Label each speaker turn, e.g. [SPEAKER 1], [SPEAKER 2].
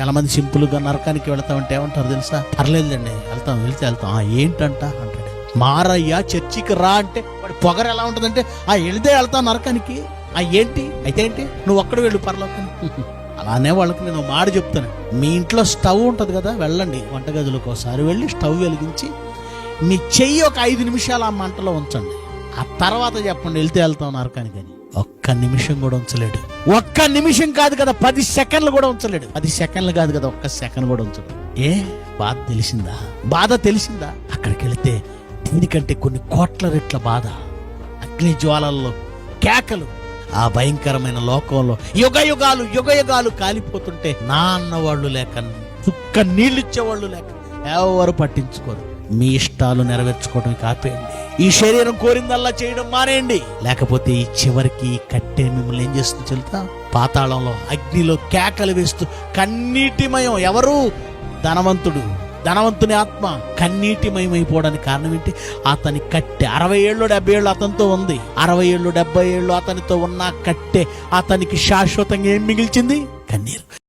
[SPEAKER 1] చాలా మంది సింపుల్గా నరకానికి వెళ్తామంటే ఏమంటారు తెలుసా? పర్లేదులేండి, వెళ్తాం. ఏంటంట అంటాడు. మారయ్యా చర్చికి రా అంటే వాడి పొగరు ఎలా ఉంటుందంటే వెళ్తాం నరకానికి. ఏంటి అయితే ఏంటి, నువ్వు ఒక్కడ వెళ్ళు పరలోకానికి. అలానే వాళ్ళకి నేను మాట చెప్తాను. మీ ఇంట్లో స్టవ్ ఉంటుంది కదా, వెళ్ళండి వంటగదిలోకి ఒకసారి వెళ్ళి స్టవ్ వెలిగించి మీ చెయ్యి ఒక 5 నిమిషాలు ఆ మంటలో ఉంచండి. ఆ తర్వాత చెప్పండి వెళ్తాం నరకానికి అని. ఒక్క నిమిషం కూడా ఉంచలేడు. ఒక్క నిమిషం కాదు కదా, 10 సెకండ్లు కూడా ఉంచలేడు. 10 సెకండ్లు కాదు కదా, ఒక్క సెకండ్ కూడా ఉంచలేడు. బాధ తెలిసిందా? అక్కడికి వెళితే దీనికంటే కొన్ని కోట్ల రెట్ల బాధ, అగ్ని జ్వాలల్లో కేకలు. ఆ భయంకరమైన లోకంలో యుగ యుగాలు కాలిపోతుంటే నా అన్నవాళ్ళు లేక, చుక్క నీళ్ళిచ్చేవాళ్ళు లేక ఎవరు పట్టించుకోరు. మీ ఇష్టాలు నెరవేర్చుకోవడం ఆపేయండి. ఈ శరీరం కోరిందల్లా చేయడం మానేయండి. లేకపోతే ఈ చివరికి కట్టే మిమ్మల్ని ఏం చేస్తుంది చెల్తా? పాతాళంలో అగ్నిలో కేకలు వేస్తూ కన్నీటిమయం. ఎవరు? ధనవంతుని ఆత్మ కన్నీటిమయమైపోవడానికి కారణం ఏంటి? అతని కట్టె 60 ఏళ్ళు 70 ఏళ్ళు అతనితో ఉంది. 60 ఏళ్ళు 70 ఏళ్ళు అతనితో ఉన్న కట్టె అతనికి శాశ్వతంగా ఏం మిగిల్చింది? కన్నీరు.